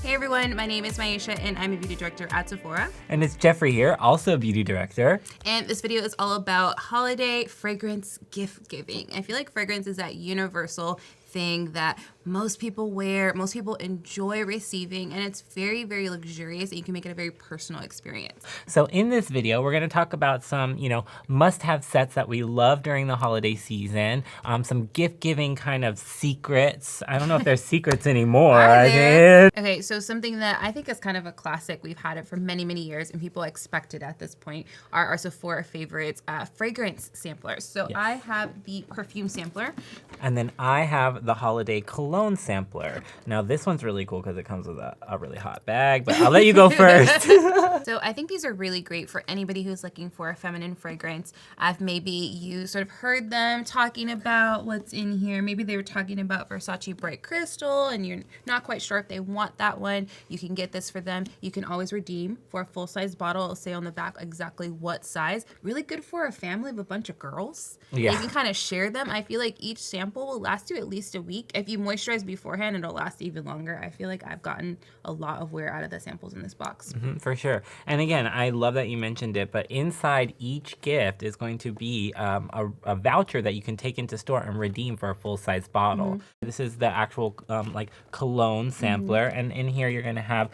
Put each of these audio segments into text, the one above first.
Hey everyone, my name is Myiesha and I'm a beauty director at Sephora. And it's Jeffrey here, also a beauty director. And this video is all about holiday fragrance gift giving. I feel like fragrance is that universal thing that most people wear, most people enjoy receiving, and it's very, very luxurious, and you can make it a very personal experience. So in this video, we're gonna talk about some, must-have sets that we love during the holiday season, some gift-giving kind of secrets. I don't know if they're secrets anymore. Okay, so something that I think is kind of a classic, we've had it for many, many years, and people expect it at this point, are our Sephora favorites, fragrance samplers. So yes. I have the perfume sampler. And then I have the holiday cologne sampler. Now this one's really cool because it comes with a really hot bag, but I'll let you go first. So I think these are really great for anybody who's looking for a feminine fragrance. Maybe you sort of heard them talking about what's in here. Maybe they were talking about Versace Bright Crystal and you're not quite sure if they want that one. You can get this for them. You can always redeem for a full-size bottle. It'll say on the back exactly what size. Really good for a family of a bunch of girls. Yeah. You can kind of share them. I feel like each sample will last you at least a week. If you moisturize beforehand, it'll last even longer. I feel like I've gotten a lot of wear out of the samples in this box. Mm-hmm, for sure. And again, I love that you mentioned it, but inside each gift is going to be a voucher that you can take into store and redeem for a full-size bottle. Mm-hmm. This is the actual cologne sampler, mm-hmm. and in here you're gonna have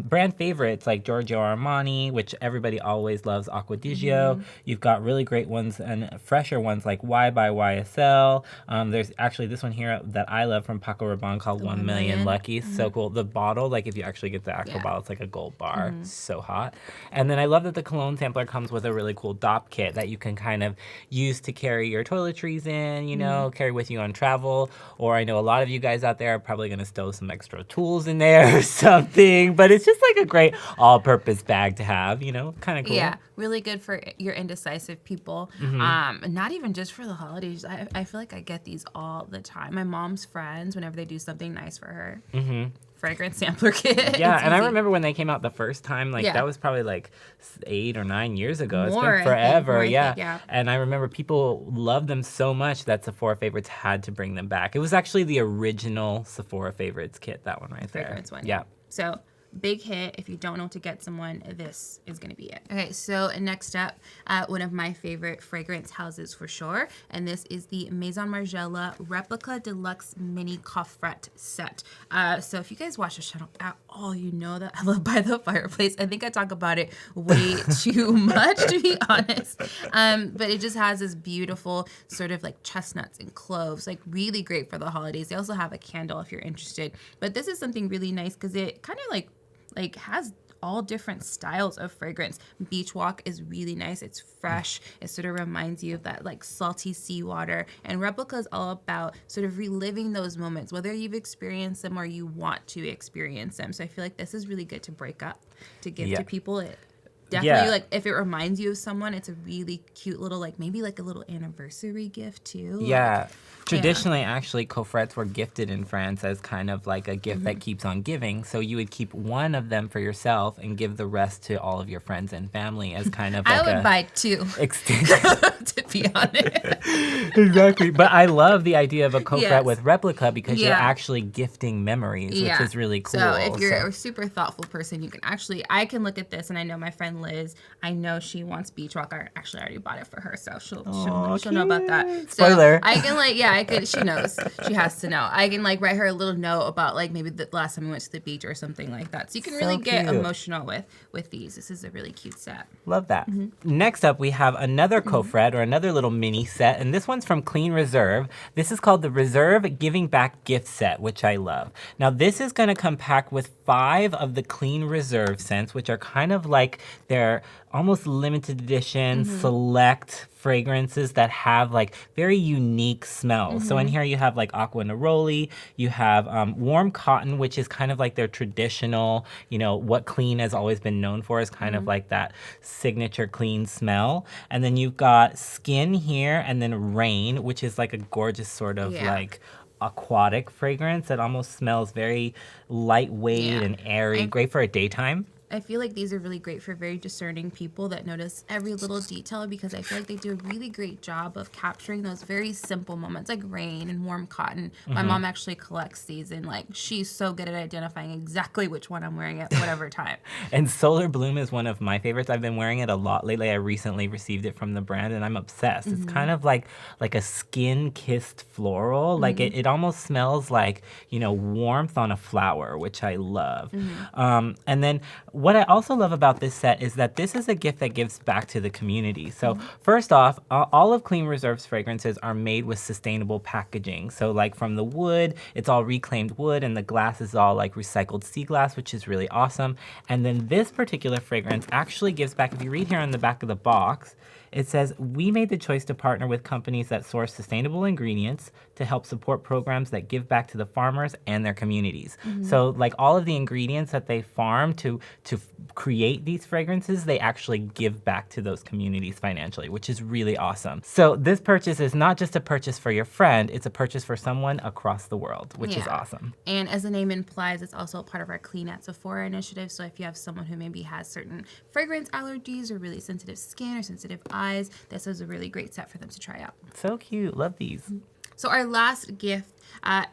brand favorites like Giorgio Armani, which everybody always loves, Acqua di Gio. Mm-hmm. You've got really great ones and fresher ones like Y by YSL. There's actually this one here that I love from Paco Rabanne called 1 Million Lucky. Mm-hmm. So cool. The bottle, like if you actually get the actual bottle, it's like a gold bar. Mm-hmm. So hot. And then I love that the cologne sampler comes with a really cool dop kit that you can kind of use to carry your toiletries in, carry with you on travel. Or I know a lot of you guys out there are probably going to stow some extra tools in there or something. But it's just like a great all-purpose bag to have, kind of cool. Yeah, really good for your indecisive people. Mm-hmm. Not even just for the holidays. I feel like I get these all the time. My mom's friends, whenever they do something nice for her. Mm-hmm. Fragrance sampler kit. Yeah, and I remember when they came out the first time, that was probably like 8 or 9 years ago. It's been forever, yeah. And I remember people loved them so much that Sephora Favorites had to bring them back. It was actually the original Sephora Favorites kit, that one right there. Fragrance one. Yeah. So big hit. If you don't know to get someone, this is going to be it. Okay, so next up, one of my favorite fragrance houses for sure, and this is the Maison Margiela Replica Deluxe Mini Coffret set. So if you guys watch the channel at all, you know that I love By the Fireplace. I think I talk about it way too much, to be honest. But it just has this beautiful sort of like chestnuts and cloves, like really great for the holidays. They also have a candle if you're interested. But this is something really nice because it kind of like has all different styles of fragrance. Beach Walk is really nice. It's fresh. It sort of reminds you of that like salty seawater. And Replica is all about sort of reliving those moments, whether you've experienced them or you want to experience them. So I feel like this is really good to break up, to give to people. It definitely, like, if it reminds you of someone, it's a really cute little, maybe a little anniversary gift, too. Yeah. Traditionally, actually, coffrets were gifted in France as kind of like a gift that keeps on giving. So you would keep one of them for yourself and give the rest to all of your friends and family as kind of like I would buy 2. Extension. To be honest. Exactly. But I love the idea of a coffret with Replica because you're actually gifting memories, which is really cool. So if you're a super thoughtful person, you can I can look at this and I know my friend Liz, I know she wants Beach Walk. I actually already bought it for her, so she'll know about that. So spoiler. I can, she knows. She has to know. I can write her a little note about maybe the last time we went to the beach or something like that. So you can really get emotional with these. This is a really cute set. Love that. Mm-hmm. Next up, we have another coffret or another little mini set, and this one's from Clean Reserve. This is called the Reserve Giving Back Gift Set, which I love. Now, this is going to come packed with 5 of the Clean Reserve scents, which are kind of like their almost limited edition, select fragrances that have very unique smells. So in here you have Acqua Neroli, you have Warm Cotton, which is kind of like their traditional, what Clean has always been known for is kind of like that signature clean smell. And then you've got Skin here, and then Rain, which is like a gorgeous sort of aquatic fragrance that almost smells very lightweight and airy, great for a daytime. I feel like these are really great for very discerning people that notice every little detail, because I feel like they do a really great job of capturing those very simple moments like rain and warm cotton. My mom actually collects these, and like she's so good at identifying exactly which one I'm wearing at whatever time. And Solar Bloom is one of my favorites. I've been wearing it a lot lately. I recently received it from the brand and I'm obsessed. It's kind of like a skin-kissed floral. Like it almost smells like, you know, warmth on a flower, which I love. And then what I also love about this set is that this is a gift that gives back to the community. So first off, all of Clean Reserve's fragrances are made with sustainable packaging. So like from the wood, it's all reclaimed wood, and the glass is all like recycled sea glass, which is really awesome. And then this particular fragrance actually gives back. If you read here on the back of the box, it says, we made the choice to partner with companies that source sustainable ingredients to help support programs that give back to the farmers and their communities. So like all of the ingredients that they farm to create these fragrances, they actually give back to those communities financially, which is really awesome. So this purchase is not just a purchase for your friend, it's a purchase for someone across the world, which is awesome. And as the name implies, it's also part of our Clean at Sephora initiative. So if you have someone who maybe has certain fragrance allergies or really sensitive skin or sensitive eyes, this is a really great set for them to try out. So cute, love these. So our last gift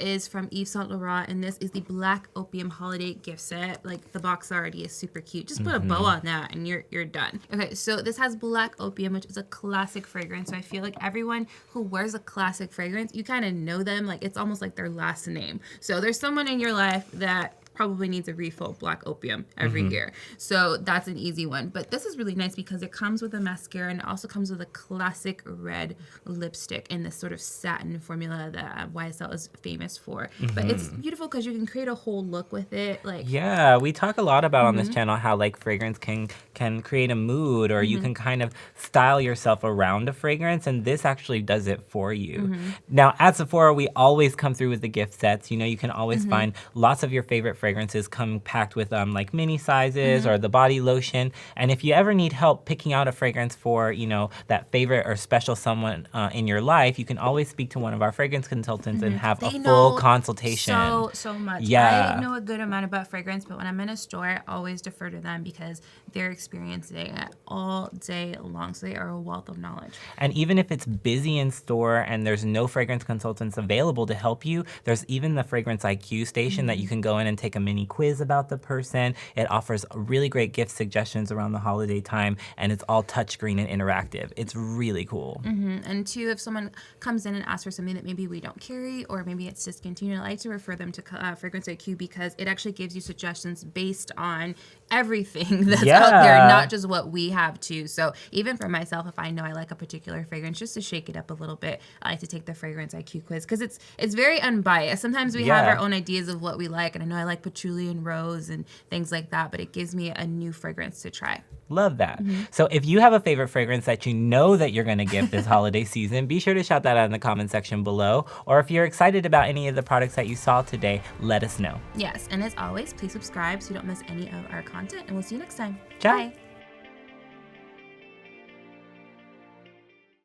is from Yves Saint Laurent, and this is the Black Opium Holiday gift set. Like the box already is super cute. Just put a bow on that and you're done. Okay, so this has Black Opium, which is a classic fragrance. So I feel like everyone who wears a classic fragrance, you kind of know them. Like it's almost like their last name. So there's someone in your life that probably needs a refill of Black Opium every year. So that's an easy one. But this is really nice because it comes with a mascara and it also comes with a classic red lipstick in this sort of satin formula that YSL is famous for. But it's beautiful because you can create a whole look with it. Like yeah, we talk a lot about on this channel how like fragrance can create a mood, or you can kind of style yourself around a fragrance, and this actually does it for you. Now at Sephora, we always come through with the gift sets. You know, you can always find lots of your favorite fragrances come packed with like mini sizes or the body lotion. And if you ever need help picking out a fragrance for, you know, that favorite or special someone in your life, you can always speak to one of our fragrance consultants and have a full consultation. So much. Yeah. I know a good amount about fragrance, but when I'm in a store, I always defer to them because they're experiencing it all day long. So they are a wealth of knowledge. And even if it's busy in store and there's no fragrance consultants available to help you, there's even the Fragrance IQ station that you can go in and take a mini quiz about the person. It offers really great gift suggestions around the holiday time, and it's all touchscreen and interactive. It's really cool. And two, if someone comes in and asks for something that maybe we don't carry or maybe it's discontinued, I like to refer them to Fragrance IQ because it actually gives you suggestions based on everything that's out there, not just what we have too. So even for myself, if I know I like a particular fragrance, just to shake it up a little bit, I like to take the Fragrance IQ quiz because it's very unbiased. Sometimes we have our own ideas of what we like, and I know I like patchouli and rose and things like that, but it gives me a new fragrance to try. Love that. So if you have a favorite fragrance that you know that you're going to gift this holiday season, be sure to shout that out in the comment section below. Or if you're excited about any of the products that you saw today, let us know. Yes, and as always, please subscribe so you don't miss any of our content, and we'll see you next time. Ciao. Bye.